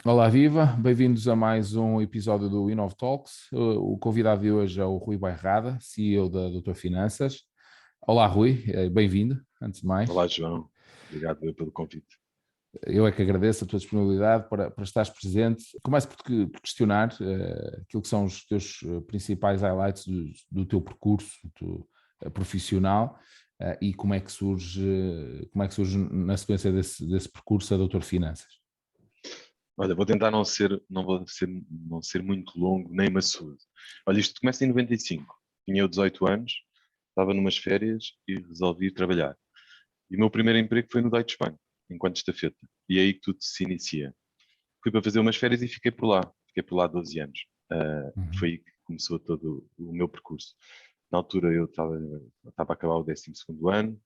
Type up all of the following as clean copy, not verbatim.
Olá, viva! Bem-vindos a mais um episódio do Inov Talks. O convidado de hoje é o Rui Bairrada, CEO da Doutor Finanças. Olá, Rui, bem-vindo, antes de mais. Olá, João. Obrigado eu pelo convite. Eu é que agradeço a tua disponibilidade para estares presente. Começo por questionar aquilo que são os teus principais highlights do teu percurso profissional e como é que surge na sequência desse percurso a Doutor Finanças. Olha, vou tentar não ser muito longo, nem maçudo. Olha, isto começa em 95. Tinha eu 18 anos, estava numas férias e resolvi ir trabalhar. E o meu primeiro emprego foi no Deutsche Bank, enquanto estafeta. E é aí que tudo se inicia. Fui para fazer umas férias e fiquei por lá. Fiquei por lá 12 anos. Foi Uhum. aí que começou todo o meu percurso. Na altura eu estava a acabar o 12º ano.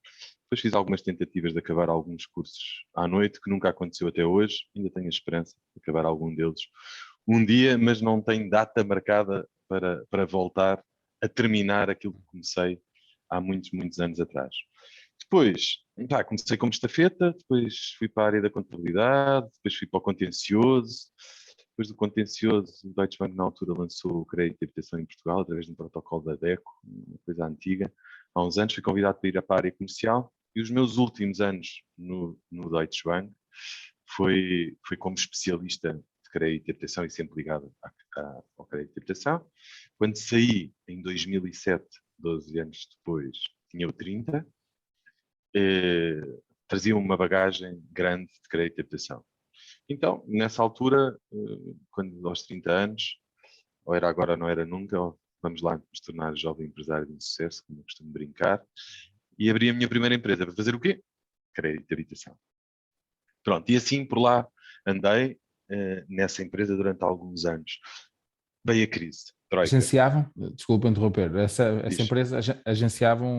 Depois fiz algumas tentativas de acabar alguns cursos à noite, que nunca aconteceu até hoje. Ainda tenho a esperança de acabar algum deles um dia, mas não tenho data marcada para voltar a terminar aquilo que comecei há muitos, muitos anos atrás. Depois, comecei como estafeta, depois fui para a área da contabilidade, depois fui para o contencioso. Depois do contencioso, o Deutsche Bank na altura lançou o crédito de habitação em Portugal, através de um protocolo da DECO, uma coisa antiga. Há uns anos fui convidado para ir para a área comercial e os meus últimos anos no Deutsche Bank foi como especialista de crédito de habitação e sempre ligado ao crédito de habitação. Quando saí em 2007, 12 anos depois, tinha o 30, eh, trazia uma bagagem grande de crédito de habitação. Então, nessa altura, quando aos 30 anos, ou era agora ou não era nunca, ou vamos lá nos tornar jovem empresário de sucesso, como eu costumo brincar, e abri a minha primeira empresa para fazer o quê? Crédito de habitação. Pronto, e assim por lá andei nessa empresa durante alguns anos. Veio a crise, troika, Agenciavam, desculpa interromper, essa diz. empresa agenciavas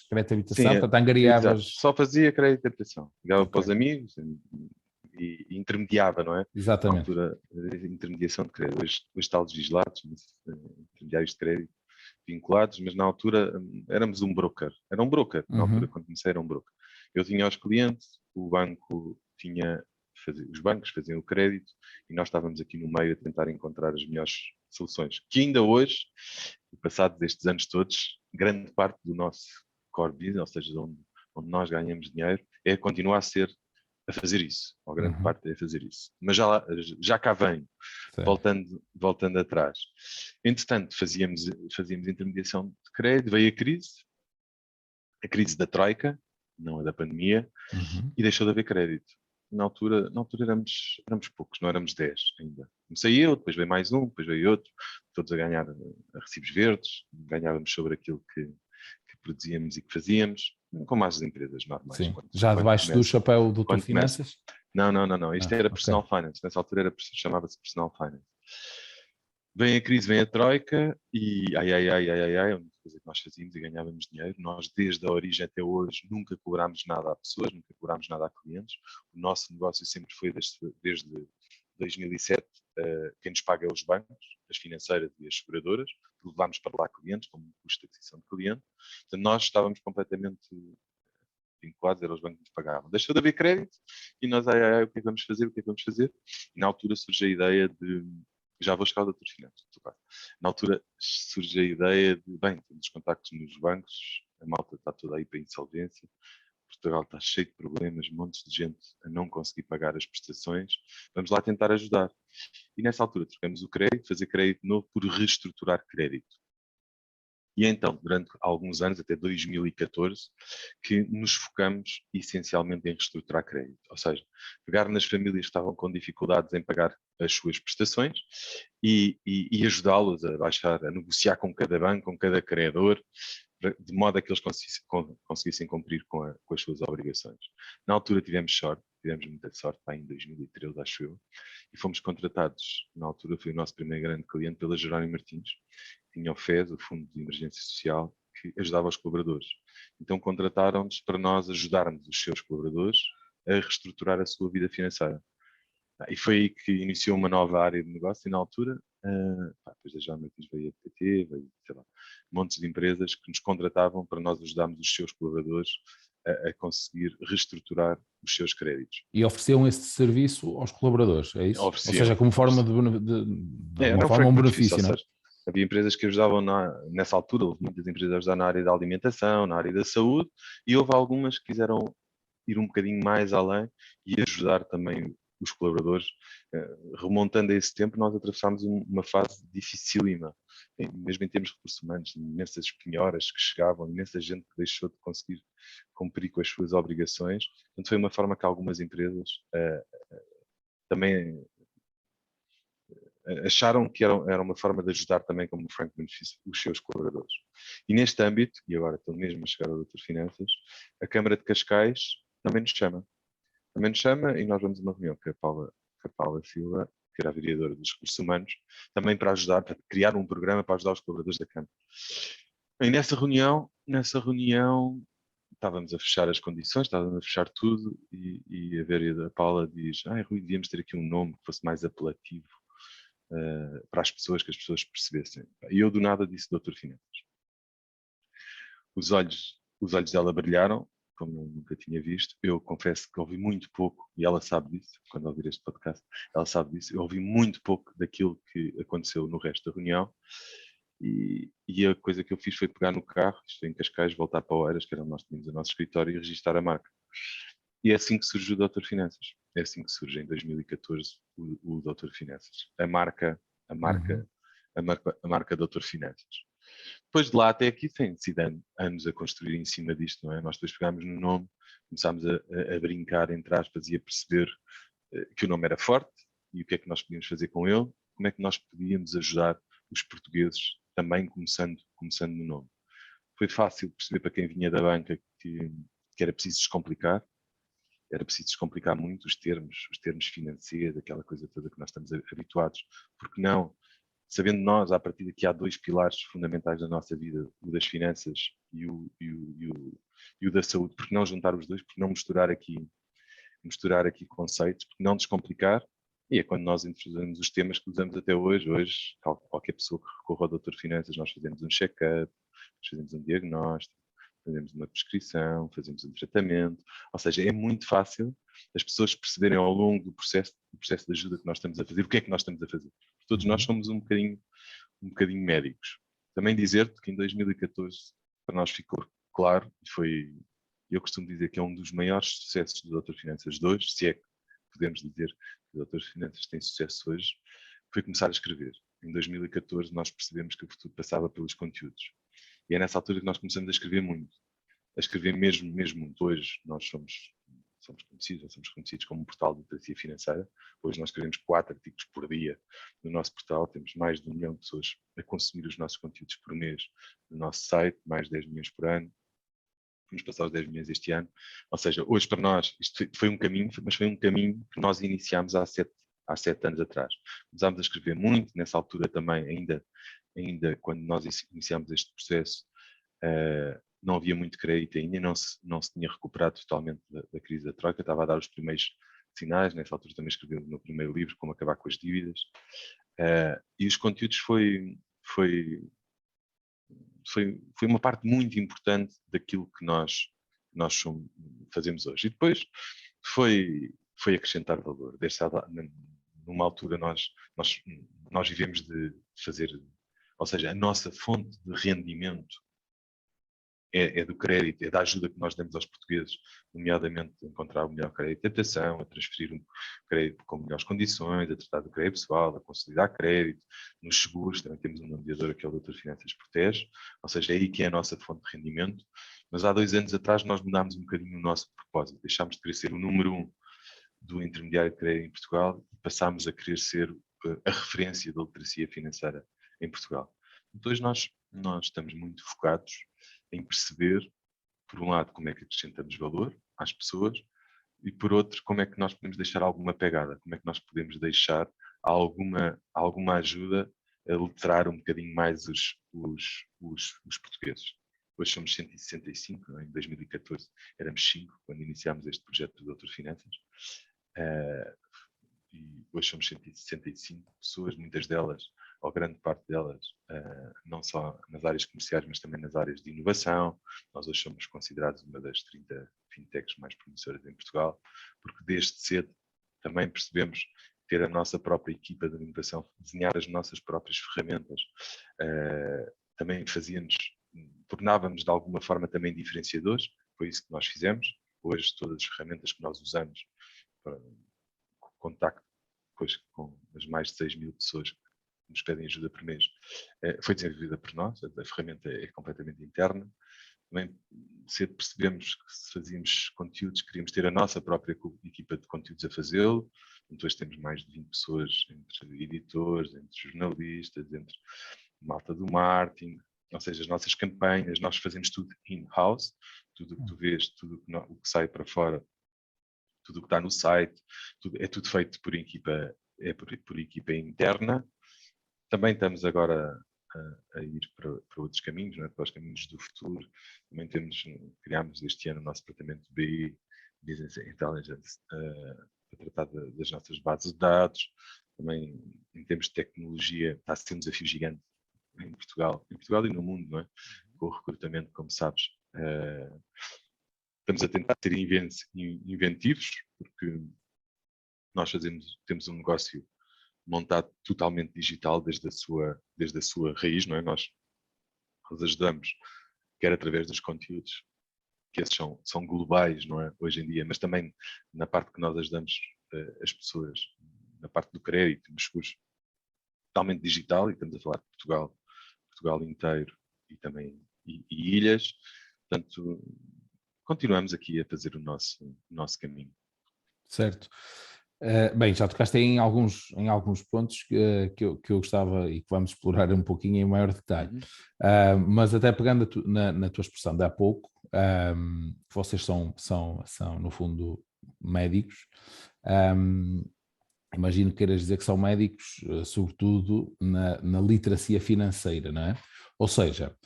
crédito de habitação, Sim, portanto, exato. angariavas, Só fazia crédito de habitação. Ligava para os ok, amigos e intermediava, não é? Na exatamente, altura, intermediação de crédito. Hoje está legislados, intermediários de crédito vinculados, mas na altura éramos um broker. Era um broker. Na altura, uhum, quando comecei, era um broker. Eu tinha os clientes, o banco tinha, os bancos faziam o crédito e nós estávamos aqui no meio a tentar encontrar as melhores soluções. Que ainda hoje, passados estes anos todos, grande parte do nosso core business, ou seja, onde nós ganhamos dinheiro, continua a ser a fazer isso, ou grande uhum, parte é a fazer isso. Mas já cá vem, certo, voltando atrás. Entretanto, fazíamos intermediação de crédito, veio a crise da Troika, não a da pandemia, uhum, e deixou de haver crédito. Na altura éramos poucos, não éramos 10 ainda. Comecei eu, depois veio mais um, depois veio outro, todos a ganhar a recibos verdes, ganhávamos sobre aquilo que produzíamos e que fazíamos, como as empresas normais, sim, quando, já quando debaixo do começam. chapéu do Doutor Quando começam. Finanças? Não, não, não, não. Isto era Ok, personal finance. Nessa altura chamava-se personal finance. Vem a crise, vem a troika e ai, ai, ai, ai, ai, ai, a única coisa que nós fazíamos e ganhávamos dinheiro. Nós, desde a origem até hoje, nunca cobrámos nada a pessoas, nunca cobrámos nada a clientes. O nosso negócio sempre foi, desde 2007, quem nos paga é os bancos, as financeiras e as seguradoras, levámos para lá clientes, como custo de aquisição de cliente. Portanto, nós estávamos completamente vinculados, eram os bancos que nos pagavam. Deixou de haver crédito e nós, ai, ai, ai, o que é que vamos fazer? O que é que vamos fazer? E na altura surge a ideia de. Já vou chegar ao doutor Finanças, na altura surge a ideia de, bem, temos contactos nos bancos, a malta está toda aí para insolvência, Portugal está cheio de problemas, montes de gente a não conseguir pagar as prestações, vamos lá tentar ajudar. E nessa altura trocamos o crédito, fazer crédito novo por reestruturar crédito. E então, durante alguns anos, até 2014, que nos focamos essencialmente em reestruturar crédito. Ou seja, pegar nas famílias que estavam com dificuldades em pagar as suas prestações e ajudá-los a baixar, a negociar com cada banco, com cada credor, de modo a que eles conseguissem cumprir com as suas obrigações. Na altura tivemos muita sorte, em 2013, acho eu, e fomos contratados, na altura foi o nosso primeiro grande cliente, pela Jerónimo Martins, que tinha o FES, o Fundo de Emergência Social, que ajudava os colaboradores. Então contrataram-nos para nós ajudarmos os seus colaboradores a reestruturar a sua vida financeira. E foi aí que iniciou uma nova área de negócio e na altura, depois da Jerónimo Martins veio a PT, veio, sei lá, montes de empresas que nos contratavam para nós ajudarmos os seus colaboradores a conseguir reestruturar os seus créditos. E ofereciam esse serviço aos colaboradores, é isso? Ou seja, como forma de alguma forma, um benefício, não é? Seja, havia empresas que ajudavam nessa altura, houve muitas empresas a ajudar na área da alimentação, na área da saúde, e houve algumas que quiseram ir um bocadinho mais além e ajudar também os colaboradores. Remontando a esse tempo, nós atravessámos uma fase dificílima, mesmo em termos de recursos humanos, imensas penhoras que chegavam, imensa gente que deixou de conseguir cumprir com as suas obrigações. Portanto, foi uma forma que algumas empresas também acharam que era uma forma de ajudar também, como o Frank benefício, os seus colaboradores. E neste âmbito, e agora estou mesmo a chegar ao Doutor Finanças, a Câmara de Cascais também nos chama. Também nos chama e nós vamos a uma reunião com a Paula Silva, que era a vereadora dos Recursos Humanos, também para ajudar, para criar um programa para ajudar os colaboradores da Câmara. E nessa reunião, estávamos a fechar as condições, estávamos a fechar tudo e a vereadora Paula diz: Rui, devíamos ter aqui um nome que fosse mais apelativo para as pessoas, que as pessoas percebessem. E eu do nada disse Doutor Finanças. Os olhos dela brilharam, como eu nunca tinha visto. Eu confesso que ouvi muito pouco, e ela sabe disso, quando ouvir este podcast, ela sabe disso. Eu ouvi muito pouco daquilo que aconteceu no resto da reunião. E a coisa que eu fiz foi pegar no carro, isto em Cascais, voltar para Oeiras, que era onde nós tínhamos o nosso escritório, e registrar a marca. E é assim que surge o Doutor Finanças. É assim que surge em 2014 o Doutor Finanças. A marca Doutor Finanças. Depois de lá até aqui tem sido anos a construir em cima disto, não é? Nós depois pegámos no nome, começámos a brincar, entre aspas, e a perceber que o nome era forte e o que é que nós podíamos fazer com ele, como é que nós podíamos ajudar os portugueses, também começando no nome. Foi fácil perceber para quem vinha da banca que era preciso descomplicar, era preciso descomplicar muito os termos financeiros, aquela coisa toda que nós estamos habituados, porque não, sabendo nós, a partir daqui há dois pilares fundamentais da nossa vida, o das finanças e o da saúde, porque não juntar os dois, porque não misturar aqui conceitos, porque não descomplicar, e é quando nós introduzimos os temas que usamos até hoje. Hoje, qualquer pessoa que recorra ao Doutor Finanças, nós fazemos um check-up, fazemos um diagnóstico, fazemos uma prescrição, fazemos um tratamento, ou seja, é muito fácil as pessoas perceberem ao longo do processo de ajuda que nós estamos a fazer, o que é que nós estamos a fazer. Todos nós somos um bocadinho médicos. Também dizer-te que em 2014 para nós ficou claro, eu costumo dizer que é um dos maiores sucessos do Doutor Finanças de hoje, se é que podemos dizer que o Doutor Finanças tem sucesso hoje, foi começar a escrever. Em 2014 nós percebemos que o futuro passava pelos conteúdos. E é nessa altura que nós começamos a escrever muito. A escrever mesmo muito. Hoje nós somos conhecidos como um portal de literacia financeira. Hoje nós escrevemos 4 artigos por dia no nosso portal. Temos mais de 1 milhão de pessoas a consumir os nossos conteúdos por mês no nosso site, mais de 10 milhões por ano. Vamos passar os 10 milhões este ano. Ou seja, hoje para nós, isto foi um caminho, mas foi um caminho que nós iniciámos há 7 anos atrás. Começámos a escrever muito, nessa altura também, ainda quando nós iniciámos este processo, não havia muito crédito ainda, não se tinha recuperado totalmente da crise da Troika, estava a dar os primeiros sinais. Nessa altura também escrevi o meu primeiro livro, Como Acabar com as Dívidas, e os conteúdos foi uma parte muito importante daquilo que nós fazemos hoje. E depois foi acrescentar valor. Numa altura nós vivemos de fazer, ou seja, a nossa fonte de rendimento é do crédito, é da ajuda que nós damos aos portugueses, nomeadamente a encontrar o melhor crédito de habitação, a transferir um crédito com melhores condições, a tratar do crédito pessoal, a consolidar crédito, nos seguros. Também temos um mediador que é o Doutor Finanças Protege, ou seja, é aí que é a nossa fonte de rendimento. Mas há 2 anos atrás nós mudámos um bocadinho o nosso propósito, deixámos de querer ser o número 1 do intermediário de crédito em Portugal e passámos a querer ser a referência da literacia financeira em Portugal. Então hoje nós estamos muito focados em perceber, por um lado, como é que acrescentamos valor às pessoas e, por outro, como é que nós podemos deixar alguma pegada, como é que nós podemos deixar alguma ajuda a letrar um bocadinho mais os portugueses. Hoje somos 165, não é? Em 2014 éramos 5, quando iniciámos este projeto do Doutor Finanças. E hoje somos 165 pessoas, muitas delas ou grande parte delas, não só nas áreas comerciais, mas também nas áreas de inovação. Nós hoje somos considerados uma das 30 fintechs mais promissoras em Portugal, porque desde cedo também percebemos ter a nossa própria equipa de inovação, desenhar as nossas próprias ferramentas, também tornávamos de alguma forma também diferenciadores. Foi isso que nós fizemos. Hoje todas as ferramentas que nós usamos para contacto depois com as mais de 6.000 pessoas que nos pedem ajuda por mês, foi desenvolvida por nós. A ferramenta é completamente interna. Também cedo percebemos que se fazíamos conteúdos, queríamos ter a nossa própria equipa de conteúdos a fazê-lo. Então, hoje temos mais de 20 pessoas, entre editores, entre jornalistas, entre malta do marketing, ou seja, as nossas campanhas, nós fazemos tudo in-house, tudo o que tu vês, tudo o que sai para fora, tudo o que está no site, é tudo feito por equipa, por equipa interna. Também estamos agora a ir para outros caminhos, não é? Para os caminhos do futuro. Também criámos este ano o nosso departamento de BI, Business Intelligence, para tratar das nossas bases de dados. Também, em termos de tecnologia, está a ser um desafio gigante em Portugal e no mundo, não é? Com o recrutamento, como sabes. Estamos a tentar ser inventivos, porque nós temos um negócio montado totalmente digital desde a sua raiz, não é? Nós ajudamos, quer através dos conteúdos, que esses são globais, não é? Hoje em dia, mas também na parte que nós ajudamos as pessoas, na parte do crédito, dos seguros, totalmente digital, e estamos a falar de Portugal inteiro e também ilhas. Portanto, continuamos aqui a fazer o nosso caminho. Certo. Bem, já tocaste aí em alguns pontos que eu gostava e que vamos explorar um pouquinho em maior detalhe. Mas até pegando na tua expressão de há pouco, que vocês são, no fundo, médicos. Imagino que queiras dizer que são médicos, sobretudo na literacia financeira, não é? Ou seja,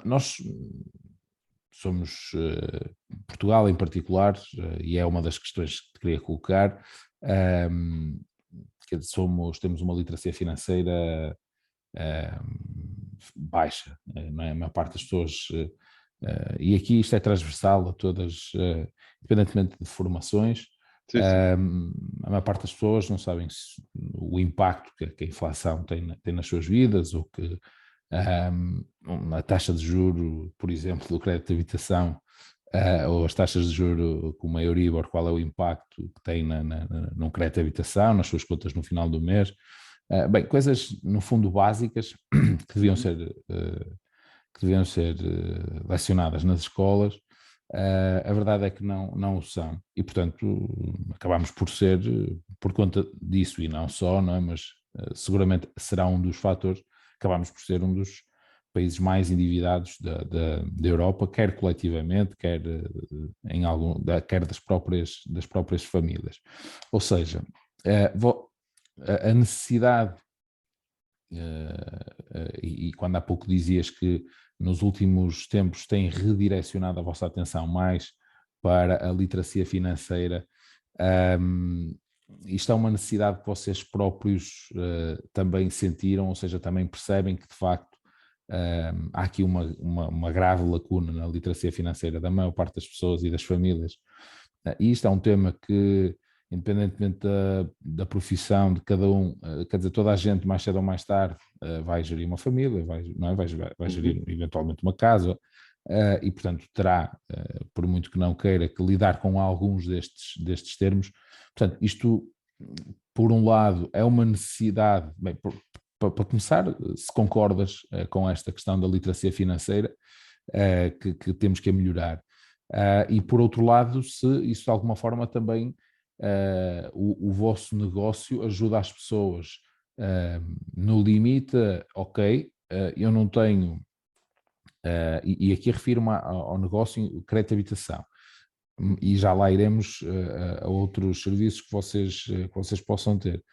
nós somos, Portugal em particular, e é uma das questões que te queria colocar, que temos uma literacia financeira baixa, não é? A maior parte das pessoas, e aqui isto é transversal a todas, independentemente de formações. Sim. A maior parte das pessoas não sabem o impacto que a inflação tem nas suas vidas, ou que a taxa de juro, por exemplo, do crédito de habitação, ou as taxas de juro como a Euribor, qual é o impacto que tem num crédito de habitação, nas suas contas no final do mês. Bem, coisas no fundo básicas que deviam ser lecionadas nas escolas. A verdade é que não o são, e portanto acabamos por ser, por conta disso, e não só, não é? Mas seguramente será um dos fatores, acabamos por ser um dos países mais endividados da Europa, quer coletivamente, quer das próprias famílias. Ou seja, a necessidade, e quando há pouco dizias que nos últimos tempos têm redirecionado a vossa atenção mais para a literacia financeira, isto é uma necessidade que vocês próprios também sentiram, ou seja, também percebem que de facto há aqui uma grave lacuna na literacia financeira da maior parte das pessoas e das famílias. E isto é um tema que, independentemente da profissão de cada um, quer dizer, toda a gente mais cedo ou mais tarde vai gerir uma família, vai gerir eventualmente uma casa, e portanto terá, por muito que não queira, que lidar com alguns destes termos. Portanto, isto, por um lado, é uma necessidade. Bem, para começar, se concordas com esta questão da literacia financeira, que temos que melhorar, e por outro lado, se isso de alguma forma também o vosso negócio ajuda as pessoas no limite, ok, eu não tenho, e aqui refiro-me ao negócio crédito de habitação, e já lá iremos a outros serviços que vocês possam ter.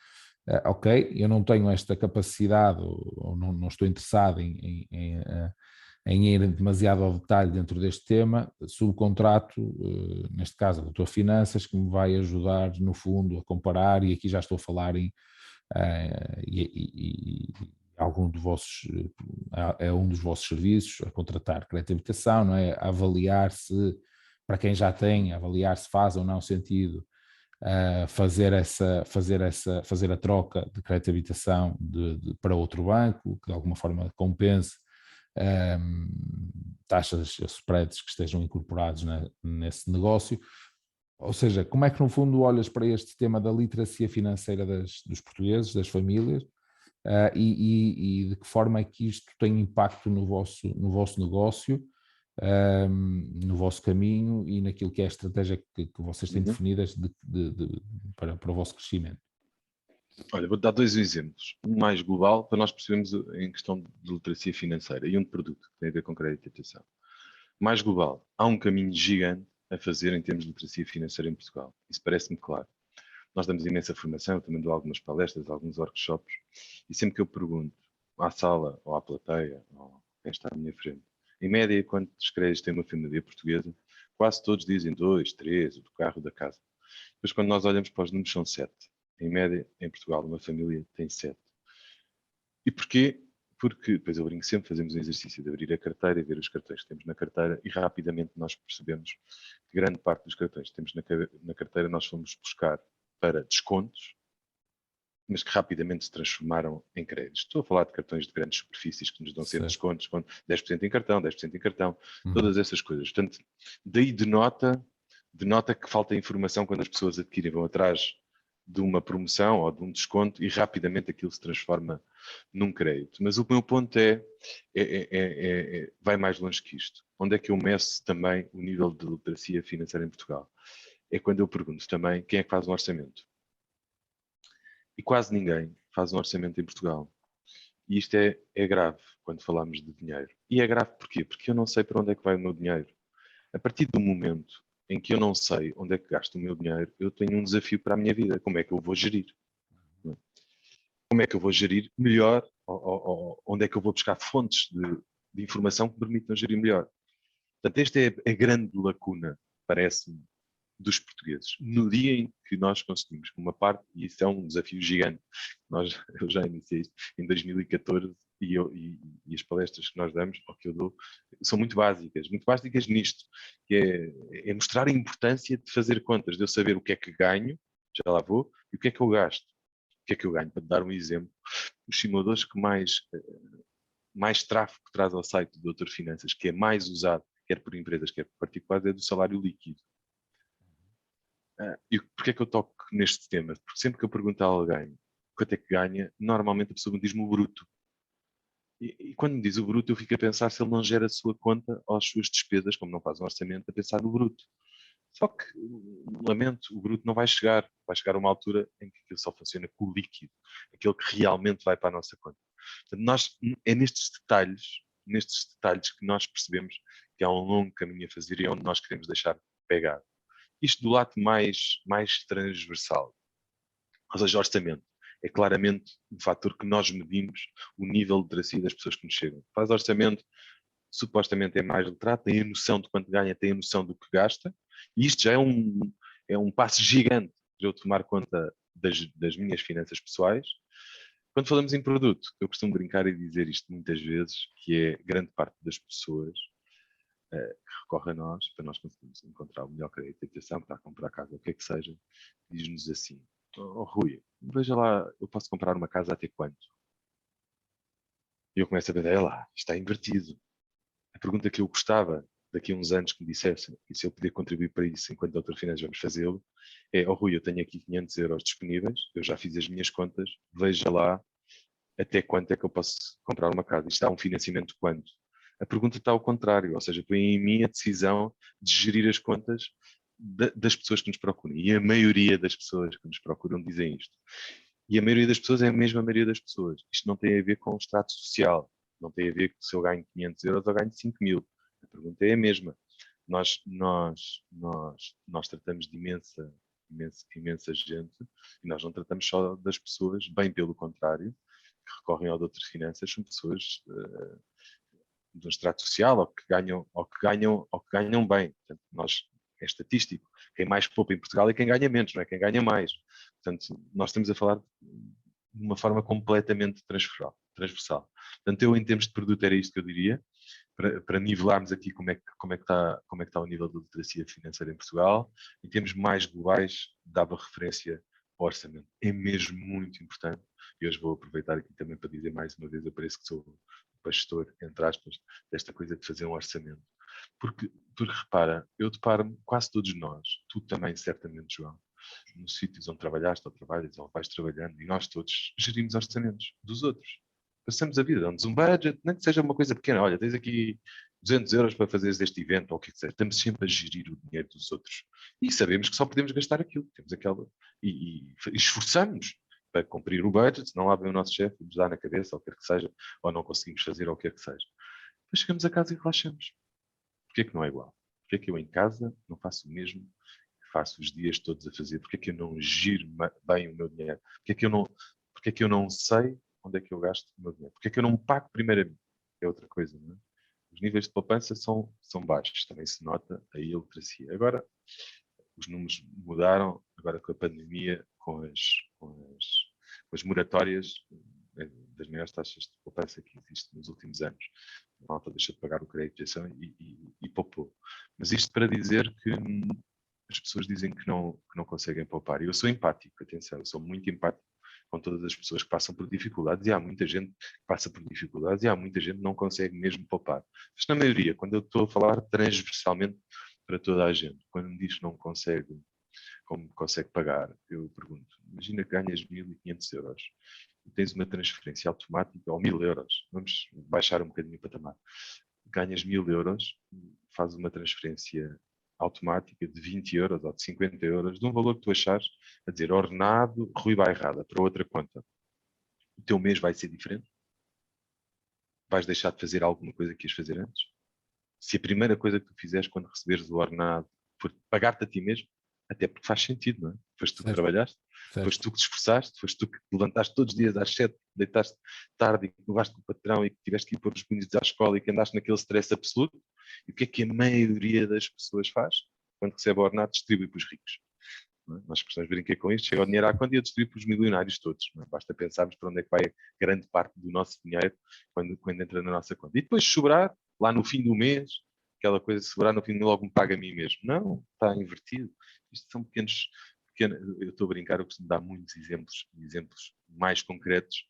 Ok, eu não tenho esta capacidade, ou não estou interessado em ir demasiado ao detalhe dentro deste tema, subcontrato, neste caso a tua finanças, que me vai ajudar no fundo a comparar, e aqui já estou a falar em e algum de vossos, é um dos vossos serviços a contratar crédito de habitação, não é? A avaliar se, para quem já tem, avaliar se faz ou não sentido fazer a troca de crédito de habitação para outro banco, que de alguma forma compense taxas, spreads que estejam incorporados nesse negócio. Ou seja, como é que no fundo olhas para este tema da literacia financeira dos portugueses, das famílias, e de que forma é que isto tem impacto no vosso negócio, no vosso caminho e naquilo que é a estratégia que vocês têm definidas para o vosso crescimento? Olha, vou-te dar 2 exemplos. Um mais global, para nós percebermos em questão de literacia financeira, e um de produto, que tem a ver com crédito de habitação. Mais global, há um caminho gigante a fazer em termos de literacia financeira em Portugal. Isso parece-me claro. Nós damos imensa formação, eu também dou algumas palestras, alguns workshops, e sempre que eu pergunto à sala, ou à plateia, ou quem está à minha frente, em média, quantos créditos tem uma família portuguesa? Quase todos dizem 2, 3, o do carro, da casa. Depois, quando nós olhamos para os números, são 7. Em média, em Portugal, uma família tem 7. E porquê? Porque, depois eu brinco sempre, fazemos um exercício de abrir a carteira e ver os cartões que temos na carteira e rapidamente nós percebemos que grande parte dos cartões que temos na carteira nós fomos buscar para descontos, mas que rapidamente se transformaram em créditos. Estou a falar de cartões de grandes superfícies que nos dão sempre descontos, com 10% em cartão, 10% em cartão, todas essas coisas. Portanto, daí denota que falta informação quando as pessoas adquirem, vão atrás de uma promoção ou de um desconto e rapidamente aquilo se transforma num crédito. Mas o meu ponto vai mais longe que isto. Onde é que eu meço também o nível de literacia financeira em Portugal? É quando eu pergunto também quem é que faz um orçamento. E quase ninguém faz um orçamento em Portugal. E isto é grave quando falamos de dinheiro. E é grave porquê? Porque eu não sei para onde é que vai o meu dinheiro. A partir do momento em que eu não sei onde é que gasto o meu dinheiro, eu tenho um desafio para a minha vida. Como é que eu vou gerir? Como é que eu vou gerir melhor? Ou onde é que eu vou buscar fontes de informação que me permitam gerir melhor? Portanto, esta é a grande lacuna, parece-me, dos portugueses. No dia em que nós conseguimos, uma parte, e isso é um desafio gigante, eu já iniciei isto em 2014 e as palestras que nós damos, ou que eu dou, são muito básicas nisto, que é mostrar a importância de fazer contas, de eu saber o que é que ganho, já lá vou, e o que é que eu gasto. O que é que eu ganho? Para te dar um exemplo, os simuladores que mais tráfego traz ao site do Doutor Finanças, que é mais usado, quer por empresas, quer por particulares, é do salário líquido. E porquê é que eu toco neste tema? Porque sempre que eu pergunto a alguém quanto é que ganha, normalmente a pessoa me diz-me o bruto. E quando me diz o bruto, eu fico a pensar se ele não gera a sua conta ou as suas despesas, como não faz um orçamento, a pensar no bruto. Só que, lamento, o bruto não vai chegar. Vai chegar a uma altura em que aquilo só funciona com o líquido, aquele que realmente vai para a nossa conta. Portanto, é nestes detalhes que nós percebemos que há um longo caminho a fazer e é onde nós queremos deixar pegar. Isto do lado mais transversal, ou seja, orçamento, é claramente um fator que nós medimos o nível de literacia das pessoas que nos chegam. Faz orçamento, supostamente é mais letrado, tem a noção de quanto ganha, tem a noção do que gasta, e isto já é um passo gigante de eu tomar conta das minhas finanças pessoais. Quando falamos em produto, eu costumo brincar e dizer isto muitas vezes, que é grande parte das pessoas que recorre a nós, para nós conseguirmos encontrar o melhor crédito de habitação, para comprar casa, o que é que seja, diz-nos assim: Rui, veja lá, eu posso comprar uma casa até quanto? E eu começo a pensar, lá, está invertido. A pergunta que eu gostava daqui a uns anos que me dissessem, e se eu poder contribuir para isso enquanto doutor Finanças vamos fazê-lo, é: Rui, eu tenho aqui 500 euros disponíveis, eu já fiz as minhas contas, veja lá até quanto é que eu posso comprar uma casa. Isto dá um financiamento de quanto? A pergunta está ao contrário, ou seja, põe em mim a decisão de gerir as contas das pessoas que nos procuram. E a maioria das pessoas que nos procuram dizem isto. E a maioria das pessoas é a mesma maioria das pessoas. Isto não tem a ver com o extrato social. Não tem a ver com se eu ganho 500 euros ou ganho 5.000. A pergunta é a mesma. Nós tratamos de imensa gente e nós não tratamos só das pessoas, bem pelo contrário, que recorrem ao Doutor Finanças, são pessoas de um extrato social ou que ganham bem. Portanto, é estatístico. Quem mais poupa em Portugal é quem ganha menos, não é quem ganha mais. Portanto, nós estamos a falar de uma forma completamente transversal. Portanto, eu em termos de produto era isto que eu diria, para nivelarmos aqui como é que está o nível de literacia financeira em Portugal. Em termos mais globais, dava referência ao orçamento. É mesmo muito importante. E hoje vou aproveitar aqui também para dizer mais uma vez, eu parece que sou o pastor, entre aspas, desta coisa de fazer um orçamento. Porque repara, eu deparo-me, quase todos nós, tu também certamente, João, nos sítios onde trabalhaste ou trabalhas ou vais trabalhando, e nós todos gerimos orçamentos dos outros. Passamos a vida, damos um budget, nem que seja uma coisa pequena. Olha, tens aqui 200 euros para fazeres este evento, ou o que seja. Estamos sempre a gerir o dinheiro dos outros. E sabemos que só podemos gastar aquilo. Temos aquela... E esforçamos para cumprir o budget, senão lá vem o nosso chefe e nos dá na cabeça, ou o que quer que seja, ou não conseguimos fazer, ou o que quer que seja. Depois chegamos a casa e relaxamos. Porquê que não é igual? Porquê que eu em casa não faço o mesmo que faço os dias todos a fazer? Porquê que eu não giro bem o meu dinheiro? Porquê que eu não sei onde é que eu gasto o meu dinheiro? Porquê que eu não me pago primeiro a mim? É outra coisa, não é? Os níveis de poupança são baixos, também se nota a iliteracia. Agora, os números mudaram, agora com a pandemia, com as moratórias das maiores taxas de poupança que existem nos últimos anos. A malta deixa de pagar o crédito de ação e poupou. Mas isto para dizer que as pessoas dizem que não conseguem poupar. E eu sou empático, atenção, eu sou muito empático com todas as pessoas que passam por dificuldades, e há muita gente que passa por dificuldades, e há muita gente que não consegue mesmo poupar. Mas na maioria, quando eu estou a falar transversalmente para toda a gente, quando me diz que não consegue, como consegue pagar, eu pergunto, imagina que ganhas 1.500 euros e tens uma transferência automática, ou 1.000 euros, vamos baixar um bocadinho o patamar, ganhas 1.000 euros, fazes uma transferência automática de 20 euros ou de 50 euros, de um valor que tu achares, a dizer ordenado, Rui Bairrada, para outra conta. O teu mês vai ser diferente? Vais deixar de fazer alguma coisa que ias fazer antes? Se a primeira coisa que tu fizeres quando receberes o ordenado for pagar-te a ti mesmo, até porque faz sentido, não é? Foste tu que trabalhaste, foste tu que te esforçaste, foste tu que te levantaste todos os dias às 7, deitaste tarde e que levaste com o patrão e que tiveste que ir pôr os punhos à escola e que andaste naquele stress absoluto. E o que é que a maioria das pessoas faz? Quando recebe o ordenado, distribui para os ricos. Não é? Nós costumamos brincar com isto, chega o dinheiro à conta e eu distribuo para os milionários todos. Não é? Basta pensarmos para onde é que vai grande parte do nosso dinheiro quando entra na nossa conta. E depois sobrar, lá no fim do mês, aquela coisa de sobrar no fim do mês logo me paga a mim mesmo. Não, está invertido. Isto são pequenos, eu estou a brincar, eu costumo dar muitos exemplos mais concretos,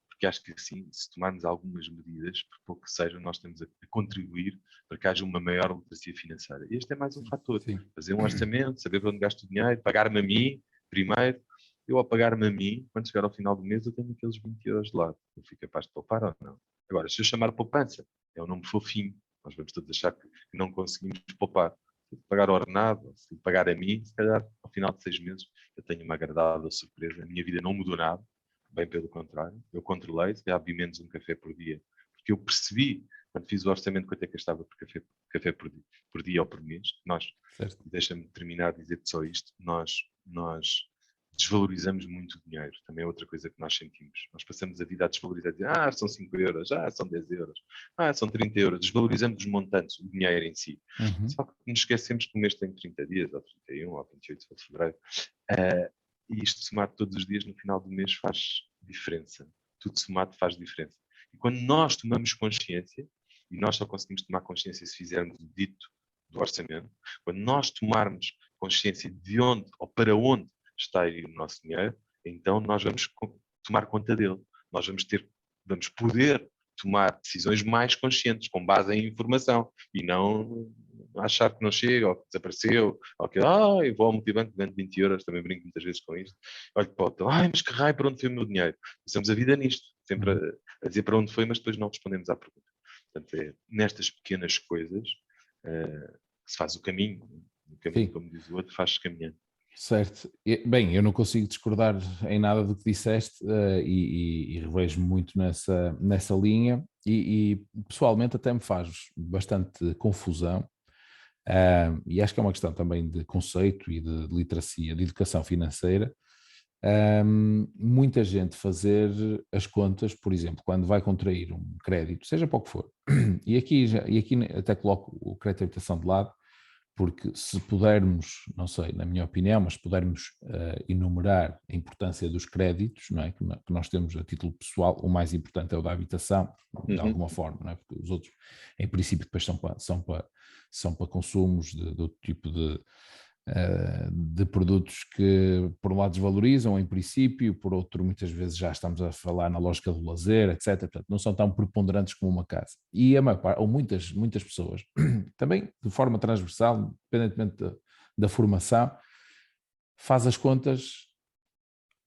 porque acho que assim, se tomarmos algumas medidas, por pouco que sejam, nós temos a contribuir para que haja uma maior literacia financeira. E este é mais um fator. Sim. Fazer um orçamento, saber para onde gasto o dinheiro, pagar-me a mim, primeiro. Eu, ao pagar-me a mim, quando chegar ao final do mês, eu tenho aqueles 20 euros de lado. Eu fico capaz de poupar ou não? Agora, se eu chamar poupança, é um nome fofinho. Nós vamos todos achar que não conseguimos poupar. Se pagar o ordenado, se pagar a mim, se calhar, ao final de 6 meses, eu tenho uma agradável surpresa. A minha vida não mudou nada. Bem pelo contrário, eu controlei, já bebi menos um café por dia, porque eu percebi, quando fiz o orçamento, quanto é que gastava por café por dia ou por mês. Nós, deixa-me terminar de dizer só isto, nós desvalorizamos muito o dinheiro, também é outra coisa que nós sentimos. Nós passamos a vida a desvalorizar, a dizer, são 5 euros, são 10 euros, são 30 euros, desvalorizamos os montantes, o dinheiro em si. Só que nos esquecemos que o mês tem 30 dias, ou 31, ou 28 de fevereiro, e isto somado todos os dias no final do mês faz diferença. Tudo somado faz diferença. E quando nós tomamos consciência, e nós só conseguimos tomar consciência se fizermos o dito do orçamento, quando nós tomarmos consciência de onde ou para onde está a ir o nosso dinheiro, então nós vamos tomar conta dele. Nós vamos poder tomar decisões mais conscientes, com base em informação, e não achar que não chega, ou que desapareceu, ou que, eu vou ao multibanco, ganho 20 euros, também brinco muitas vezes com isto, olho para o outro, mas que raio, para onde foi o meu dinheiro? Passamos a vida nisto, sempre a dizer para onde foi, mas depois não respondemos à pergunta. Portanto, é nestas pequenas coisas que se faz o caminho, como diz o outro, faz-se caminhando. Certo. Bem, eu não consigo discordar em nada do que disseste e revejo muito nessa linha e pessoalmente até me faz bastante confusão e acho que é uma questão também de conceito e de literacia, de educação financeira. Muita gente fazer as contas, por exemplo, quando vai contrair um crédito, seja para o que for, e aqui até coloco o crédito de habitação de lado, porque se pudermos, não sei, na minha opinião, mas se pudermos enumerar a importância dos créditos, não é? Que nós temos a título pessoal, o mais importante é o da habitação, de alguma forma, não é? Porque os outros, em princípio, depois são para consumos de outro tipo de produtos que, por um lado, desvalorizam em princípio, por outro, muitas vezes já estamos a falar na lógica do lazer, etc. Portanto, não são tão preponderantes como uma casa. E a maior parte, ou muitas pessoas, também de forma transversal, independentemente da formação, faz as contas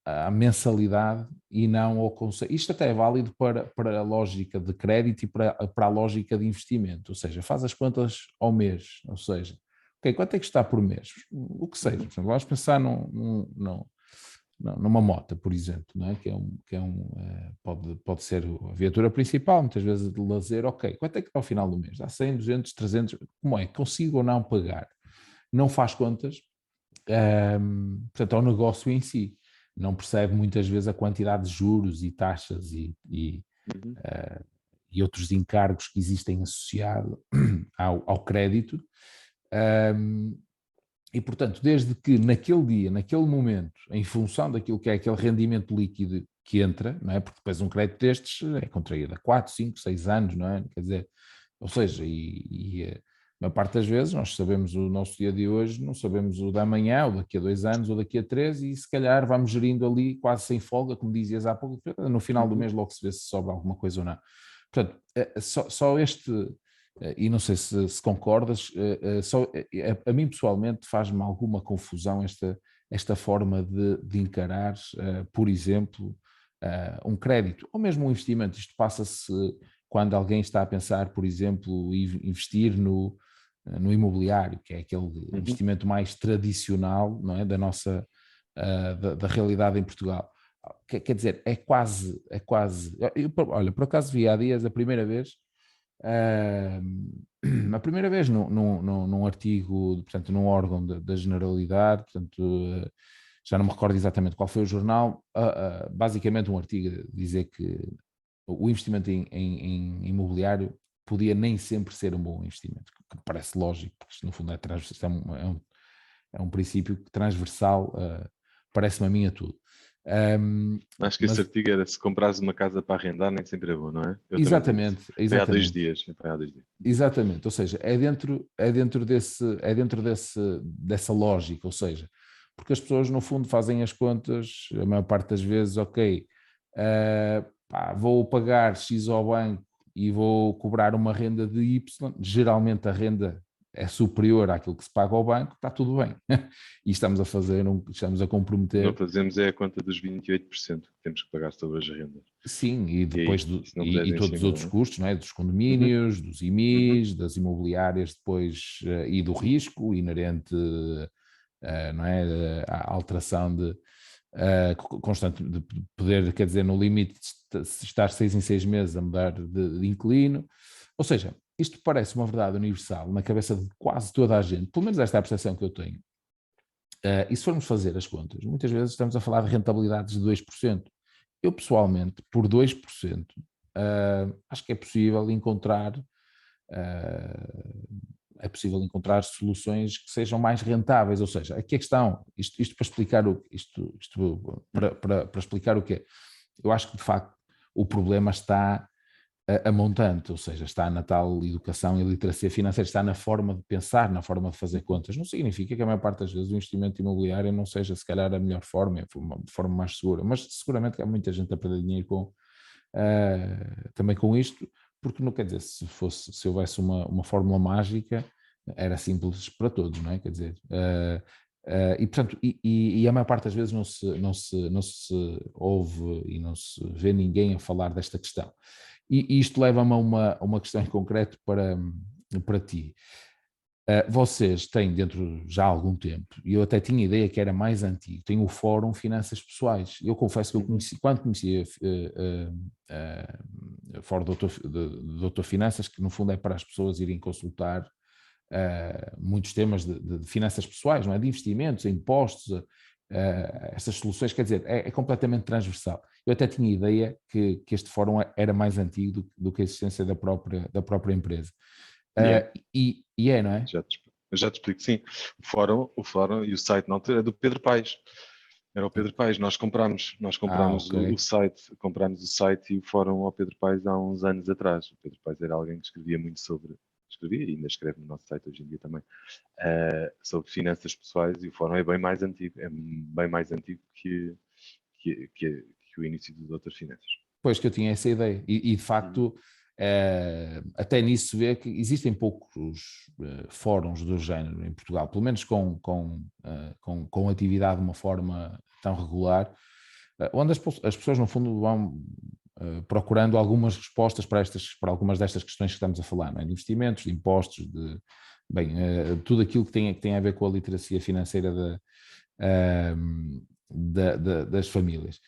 à mensalidade e não ao conceito. Isto até é válido para a lógica de crédito e para a lógica de investimento, ou seja, faz as contas ao mês, ou seja, ok, quanto é que está por mês? O que seja, vamos pensar numa moto, por exemplo, não é? Pode ser a viatura principal, muitas vezes de lazer, ok, quanto é que está ao final do mês? Dá 100, 200, 300, como é? Consigo ou não pagar? Não faz contas, portanto, ao negócio em si. Não percebe muitas vezes a quantidade de juros e taxas e outros encargos que existem associados ao crédito. E, portanto, desde que naquele dia, naquele momento, em função daquilo que é aquele rendimento líquido que entra, não é? Porque depois um crédito destes é contraído a 4, 5, 6 anos, não é? Quer dizer, ou seja, a maior parte das vezes nós sabemos o nosso dia de hoje, não sabemos o da amanhã, ou daqui a 2 anos, ou daqui a 3, e se calhar vamos gerindo ali quase sem folga, como dizias há pouco, no final do mês logo se vê se sobra alguma coisa ou não. Portanto, só este, e não sei se concordas, a mim pessoalmente faz-me alguma confusão esta forma de encarar, por exemplo, um crédito, ou mesmo um investimento. Isto passa-se quando alguém está a pensar, por exemplo, investir no imobiliário, que é aquele investimento mais tradicional, não é, da nossa da realidade em Portugal. Quer dizer, é quase. Olha, por acaso vi há dias a primeira vez num artigo, portanto, num órgão da Generalidade, portanto, já não me recordo exatamente qual foi o jornal, basicamente um artigo a dizer que o investimento em imobiliário podia nem sempre ser um bom investimento, que parece lógico, porque isto no fundo é um princípio transversal, parece-me a mim a tudo. Acho que esse artigo era: se comprares uma casa para arrendar, nem sempre é bom, não é? Eu também vi isso. Exatamente, Foi há 2 exatamente. dias. Foi há 2 dias. Exatamente, ou seja, dessa lógica, ou seja, porque as pessoas no fundo fazem as contas, a maior parte das vezes, ok, vou pagar X ao banco e vou cobrar uma renda de Y, geralmente a renda é superior àquilo que se paga ao banco, está tudo bem. E estamos a Não comprometer. fazemos é a conta dos 28% que temos que pagar sobre as rendas. Sim, e E aí, depois se não puseres e em todos os cima, outros não é? custos, não é? Dos Uhum, condomínios, dos uhum. IMIs, das imobiliárias depois, e do risco inerente, não é? À alteração constante de poder, quer dizer, no limite de estar 6 em 6 meses a mudar de inquilino. Ou seja, isto parece uma verdade universal na cabeça de quase toda a gente, pelo menos esta é a percepção que eu tenho. E se formos fazer as contas, muitas vezes estamos a falar de rentabilidades de 2%. Eu, pessoalmente, por 2%, acho que é possível encontrar soluções que sejam mais rentáveis. Ou seja, aqui a questão, isto para explicar para explicar o quê? Eu acho que, de facto, o problema está a montante, ou seja, está na tal educação e literacia financeira, está na forma de pensar, na forma de fazer contas. Não significa que a maior parte das vezes o investimento imobiliário não seja, se calhar, a melhor forma, de forma mais segura, mas seguramente que há muita gente a perder dinheiro também com isto, porque não quer dizer, se houvesse uma fórmula mágica, era simples para todos, não é? Quer dizer, e portanto, a maior parte das vezes não se ouve e não se vê ninguém a falar desta questão. E isto leva-me a uma questão em concreto para ti. Vocês têm dentro já há algum tempo, e eu até tinha ideia que era mais antigo, tem o Fórum Finanças Pessoais. Eu confesso que quando conhecia Fórum Doutor Finanças, que no fundo é para as pessoas irem consultar muitos temas de finanças pessoais, não é? De investimentos, impostos, essas soluções, quer dizer, é completamente transversal. Eu até tinha ideia que este fórum era mais antigo do que a existência da própria empresa. Yeah. E é, não é? Eu já te explico, sim. O fórum e o site na altura é do Pedro Paes. Era o Pedro Paes. Nós comprámos Ok. comprámos o site e o fórum ao Pedro Paes há uns anos atrás. O Pedro Paes era alguém que escrevia muito escrevia e ainda escreve no nosso site hoje em dia também, sobre finanças pessoais, e o fórum é bem mais antigo. É bem mais antigo que o início do Doutor Finanças. Pois que eu tinha essa ideia. E de facto, até nisso se vê que existem poucos fóruns do género em Portugal, pelo menos com atividade de uma forma tão regular, onde as pessoas, no fundo, vão procurando algumas respostas para algumas destas questões que estamos a falar, não é? De investimentos, de impostos, tudo aquilo que tem a ver com a literacia financeira das famílias.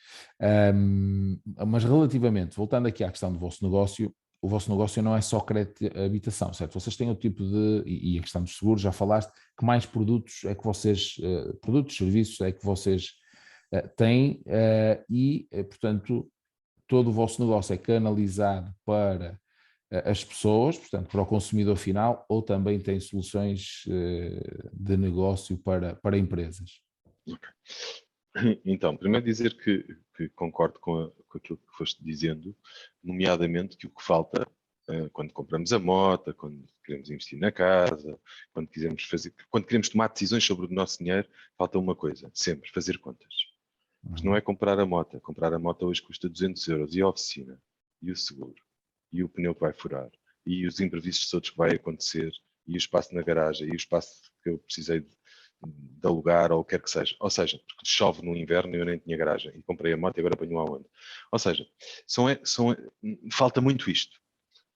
Mas relativamente, voltando aqui à questão do vosso negócio, o vosso negócio não é só crédito de habitação, certo? Vocês têm o tipo e a questão dos seguros, já falaste, que mais produtos é que vocês, serviços é que vocês têm portanto, todo o vosso negócio é canalizado para as pessoas, portanto, para o consumidor final, ou também tem soluções de negócio para empresas? Então, primeiro dizer que concordo com aquilo que foste dizendo, nomeadamente que o que falta quando compramos a moto, quando queremos investir na casa, quando queremos tomar decisões sobre o nosso dinheiro, falta uma coisa, sempre, fazer contas. Porque não é comprar a moto. Comprar a moto hoje custa 200 euros, e a oficina, e o seguro, e o pneu que vai furar, e os imprevistos todos que vai acontecer, e o espaço na garagem, e o espaço que eu precisei de alugar, ou o que quer que seja. Ou seja, porque chove no inverno e eu nem tinha garagem, e comprei a moto e agora apanho aonde. Ou seja, falta muito isto.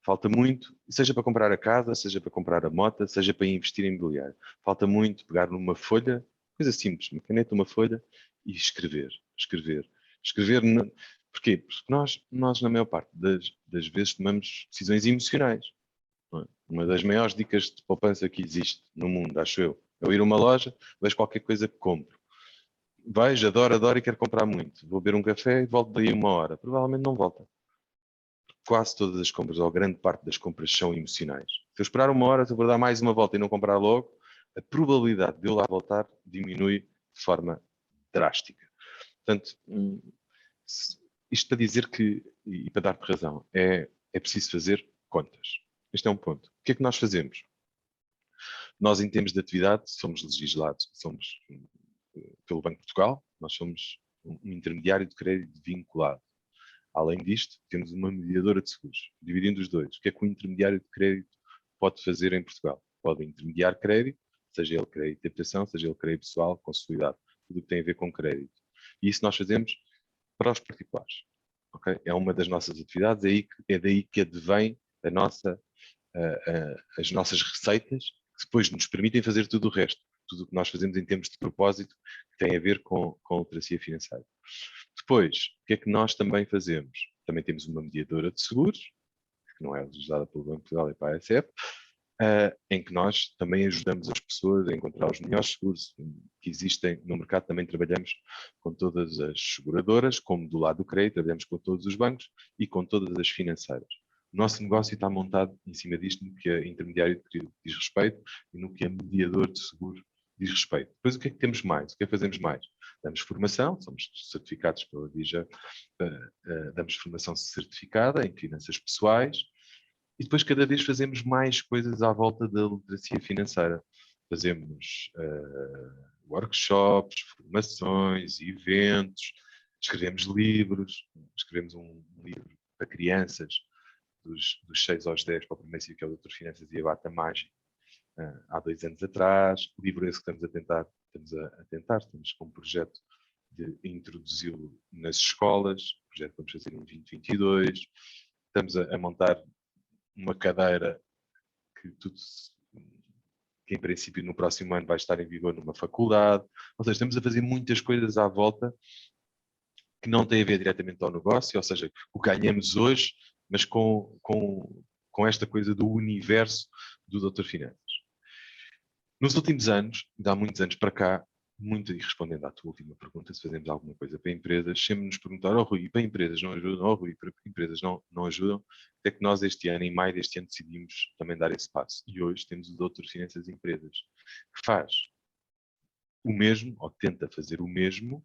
Falta muito, seja para comprar a casa, seja para comprar a moto, seja para investir em imobiliário. Falta muito pegar numa folha, coisa simples, uma caneta, uma folha, e escrever. Escrever. Porquê? Porque nós, na maior parte das vezes, tomamos decisões emocionais. Não é? Uma das maiores dicas de poupança que existe no mundo, acho eu, é eu ir a uma loja, vejo qualquer coisa que compro. Vejo, adoro e quero comprar muito. Vou beber um café e volto daí uma hora. Provavelmente não volta. Quase todas as compras, ou grande parte das compras, são emocionais. Se eu esperar uma hora, se eu vou dar mais uma volta e não comprar logo, a probabilidade de eu lá voltar diminui de forma drástica. Portanto, isto para dizer que, e para dar-te razão, é preciso fazer contas. Este é um ponto. O que é que nós fazemos? Nós, em termos de atividade, somos legislados, pelo Banco de Portugal, nós somos um intermediário de crédito vinculado. Além disto, temos uma mediadora de seguros, dividindo os dois. O que é que o intermediário de crédito pode fazer em Portugal? Pode intermediar crédito, seja ele crédito de habitação, seja ele crédito pessoal, consolidado, tudo o que tem a ver com crédito. E isso nós fazemos para os particulares. Okay? É uma das nossas atividades, é daí que advém as nossas receitas, que depois nos permitem fazer tudo o resto. Tudo o que nós fazemos em termos de propósito, que tem a ver com a literacia financeira. Depois, o que é que nós também fazemos? Também temos uma mediadora de seguros, que não é legislada pelo Banco de Portugal e para a ASF, em que nós também ajudamos as pessoas a encontrar os melhores seguros que existem no mercado. Também trabalhamos com todas as seguradoras, como do lado do crédito, trabalhamos com todos os bancos e com todas as financeiras. O nosso negócio está montado em cima disto, no que a intermediário de crédito diz respeito e no que a mediador de seguro diz respeito. Depois, o que é que temos mais? O que é que fazemos mais? Damos formação, somos certificados pela DIJA, damos formação certificada em finanças pessoais, e depois cada vez fazemos mais coisas à volta da literacia financeira. Fazemos workshops, formações, eventos, escrevemos livros, escrevemos um livro para crianças dos 6 aos 10 para o primeiro ciclo, que é o Doutor Finanças e a Bata Mágica, há 2 anos atrás. O livro esse que estamos a tentar, estamos com um projeto de introduzi-lo nas escolas, projeto que vamos fazer em 2022. Estamos a montar uma cadeira que em princípio no próximo ano vai estar em vigor numa faculdade. Ou seja, estamos a fazer muitas coisas à volta que não têm a ver diretamente ao negócio, ou seja, o que ganhamos hoje, mas com esta coisa do universo do Doutor Finanças. Nos últimos anos, há muitos anos para cá, muito, e respondendo à tua última pergunta, se fazemos alguma coisa para empresas, sempre nos perguntaram, oh Rui, para empresas não ajudam? Oh Rui, para empresas não ajudam? Até que nós este ano, em maio deste ano, decidimos também dar esse passo. E hoje temos o Doutor Finanças Empresas, que faz o mesmo, ou tenta fazer o mesmo,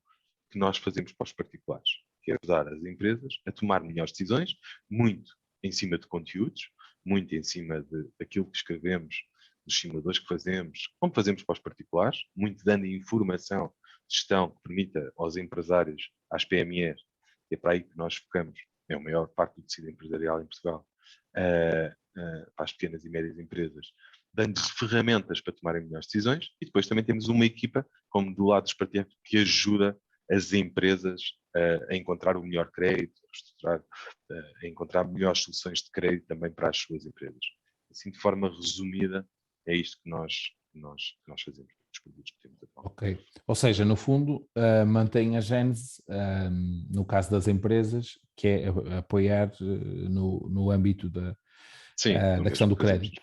que nós fazemos para os particulares, que é ajudar as empresas a tomar melhores decisões, muito em cima de conteúdos, muito em cima daquilo que escrevemos, dos simuladores que fazemos, como fazemos para os particulares, muito dando informação de gestão que permita aos empresários, às PMEs, que é para aí que nós focamos, é a maior parte do tecido empresarial em Portugal, para as pequenas e médias empresas, dando-lhes ferramentas para tomarem melhores decisões, e depois também temos uma equipa, como do lado dos partilhados, que ajuda as empresas a encontrar o melhor crédito, a estruturar, a encontrar melhores soluções de crédito também para as suas empresas. Assim, de forma resumida, é isto que nós fazemos, os produtos que temos atualmente. Ok. Ou seja, no fundo, mantém a gênese, no caso das empresas, que é apoiar no âmbito Sim, da questão do crédito,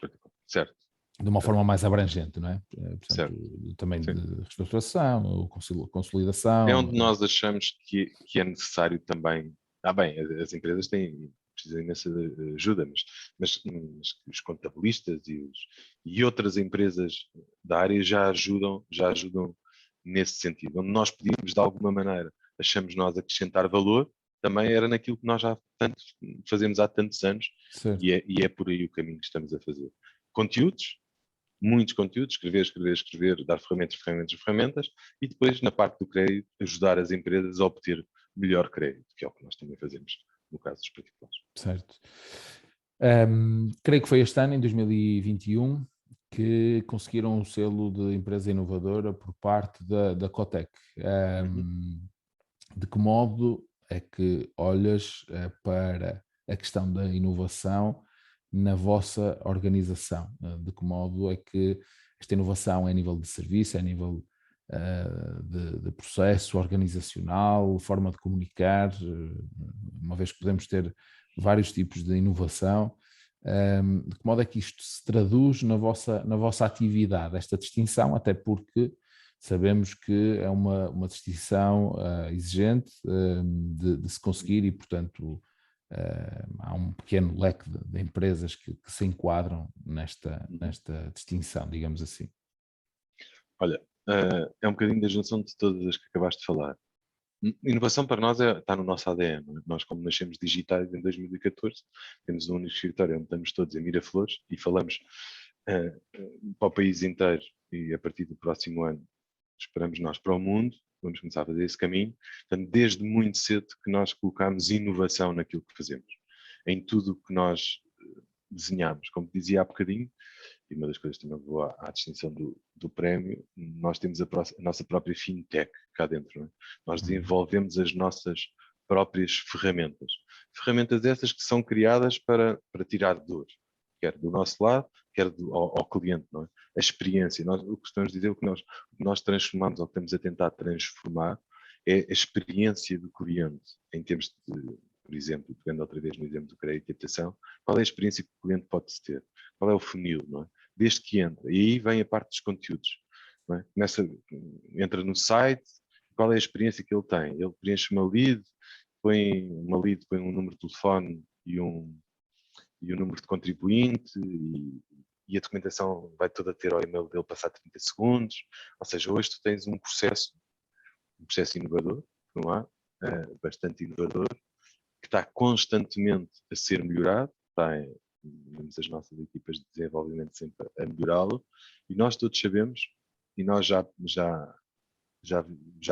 certo, de uma certo, forma mais abrangente, não é? certo. Portanto, também Sim. de reestruturação, ou É consolidação. onde nós achamos que é necessário também. Bem, as empresas precisam imensa ajuda, mas os contabilistas e outras empresas da área já ajudam nesse sentido. Onde nós pedimos, de alguma maneira, achamos nós acrescentar valor, também era naquilo que nós já fazemos há tantos anos, Certo. e é por aí o caminho que estamos a fazer. Conteúdos, muitos conteúdos, escrever, dar ferramentas, e depois, na parte do crédito, ajudar as empresas a obter melhor crédito, que é o que nós também fazemos no caso dos particulares. Certo. Creio que foi este ano, em 2021, que conseguiram o selo de empresa inovadora por parte da Cotec. De que modo é que olhas para a questão da inovação na vossa organização? De que modo é que esta inovação é a nível de serviço, é a nível de processo organizacional, forma de comunicar, uma vez que podemos ter vários tipos de inovação, de que modo é que isto se traduz na vossa atividade, esta distinção, até porque sabemos que é uma distinção exigente de se conseguir e, portanto, há um pequeno leque de empresas que se enquadram nesta distinção, digamos assim. Olha, é um bocadinho da junção de todas as que acabaste de falar. Inovação para nós está no nosso ADN. Nós, como nascemos digitais em 2014, temos um único escritório onde estamos todos em Miraflores e falamos para o país inteiro, e a partir do próximo ano esperamos nós para o mundo, vamos começar a fazer esse caminho. Portanto, desde muito cedo que nós colocamos inovação naquilo que fazemos, em tudo o que nós desenhamos. Como dizia há bocadinho, e uma das coisas que também vou à distinção do prémio, nós temos a nossa própria fintech cá dentro. Não é? Nós desenvolvemos as nossas próprias ferramentas. Ferramentas essas que são criadas para tirar dor, quer do nosso lado, quer ao cliente. Não é? A experiência, o que estamos a dizer, o que nós transformamos, ou que estamos a tentar transformar, é a experiência do cliente, em termos de, por exemplo, pegando outra vez no exemplo do crédito e habitação, qual é a experiência que o cliente pode ter? Qual é o funil, não é? Desde que entra. E aí vem a parte dos conteúdos. Não é? Entra no site, qual é a experiência que ele tem? Ele preenche uma lead, põe um número de telefone e um número de contribuinte e a documentação vai toda ter ao e-mail dele passar 30 segundos. Ou seja, hoje tu tens um processo inovador, não há? Bastante inovador, que está constantemente a ser melhorado, temos as nossas equipas de desenvolvimento sempre a melhorá-lo, e nós todos sabemos, e nós já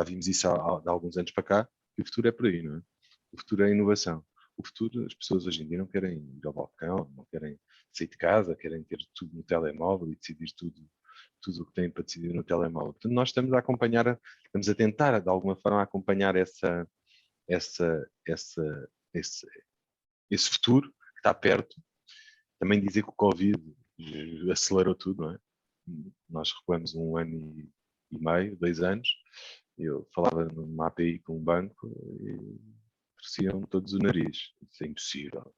vimos isso há alguns anos para cá, que o futuro é por aí, não é? O futuro é a inovação. O futuro, as pessoas hoje em dia não querem ir ao balcão, não querem sair de casa, querem ter tudo no telemóvel e decidir tudo o que têm para decidir no telemóvel. Portanto, nós estamos a tentar, de alguma forma, acompanhar esse futuro que está perto. Também dizer que o Covid acelerou tudo, não é? Nós recuamos 1 ano e meio, 2 anos. Eu falava numa API com um banco e torciam todos o nariz. Isso é impossível.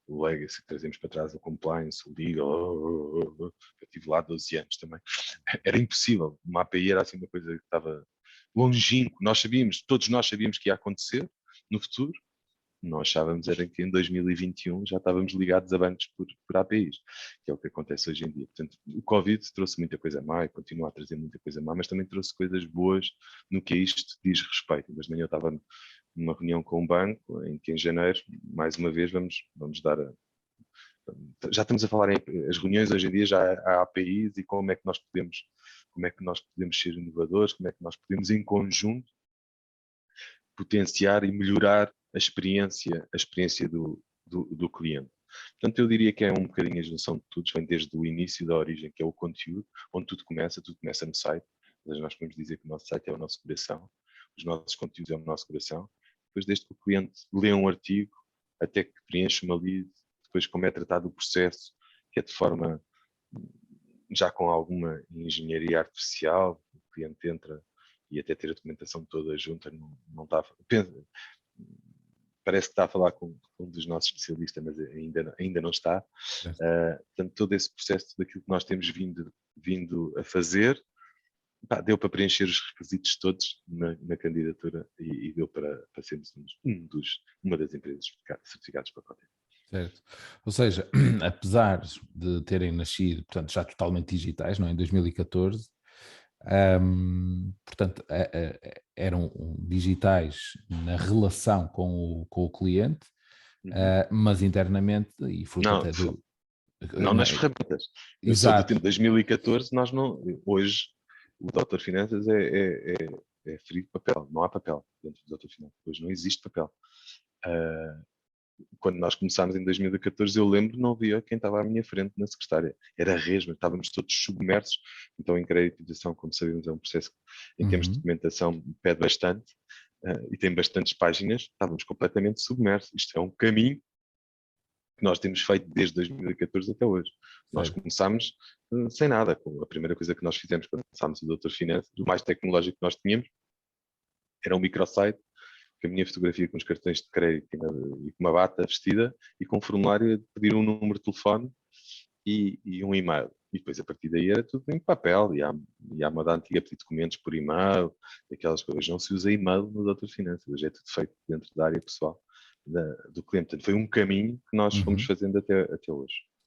O legacy que trazemos para trás, o compliance, o legal, eu estive lá 12 anos também. Era impossível. Uma API era assim uma coisa que estava longínquo. Todos nós sabíamos que ia acontecer no futuro, Nós achávamos era que em 2021 já estávamos ligados a bancos por APIs, que é o que acontece hoje em dia. Portanto, o Covid trouxe muita coisa má e continua a trazer muita coisa má, mas também trouxe coisas boas no que a isto diz respeito. Mas de manhã eu estava numa reunião com um banco em que em janeiro, mais uma vez, vamos dar já estamos a falar as reuniões hoje em dia já há APIs e como é que nós podemos ser inovadores, como é que nós podemos em conjunto potenciar e melhorar a experiência do cliente. Portanto, eu diria que é um bocadinho a junção de tudo, vem desde o início da origem, que é o conteúdo, onde tudo começa no site. Mas nós podemos dizer que o nosso site é o nosso coração, os nossos conteúdos é o nosso coração. Depois, desde que o cliente lê um artigo, até que preenche uma lead, depois como é tratado o processo, que é de forma já com alguma engenharia artificial, o cliente entra e até ter a documentação toda junta, não está, parece que está a falar com um dos nossos especialistas, mas ainda não está. Portanto, todo esse processo daquilo que nós temos vindo a fazer, deu para preencher os requisitos todos na candidatura e deu para sermos uma das empresas certificadas para a Cotel. Certo. Ou seja, apesar de terem nascido, portanto, já totalmente digitais, não é? Em 2014, portanto, eram digitais na relação com o cliente, mas internamente, e fruto Não, até do... não nas ferramentas. Eu sou do tempo de 2014, nós não... Hoje, o Doutor Finanças é frio de papel, não há papel dentro do Doutor Finanças. Hoje não existe papel. Quando nós começámos em 2014, eu lembro, não havia quem estava à minha frente na secretária. Era resma, estávamos todos submersos. Então, em créditização, como sabemos, é um processo que, em termos de documentação, pede bastante e tem bastantes páginas. Estávamos completamente submersos. Isto é um caminho que nós temos feito desde 2014 até hoje. Nós começámos sem nada. A primeira coisa que nós fizemos quando começámos o Doutor Finanças, o mais tecnológico que nós tínhamos, era um microsite com a minha fotografia com os cartões de crédito e com uma bata vestida e com um formulário de pedir um número de telefone e um e-mail. E depois, a partir daí, era tudo em papel. E há moda antiga pedir documentos por e-mail, aquelas coisas. Não se usa e-mail nas outras finanças. Hoje é tudo feito dentro da área pessoal do cliente. Portanto, foi um caminho que nós fomos fazendo até hoje.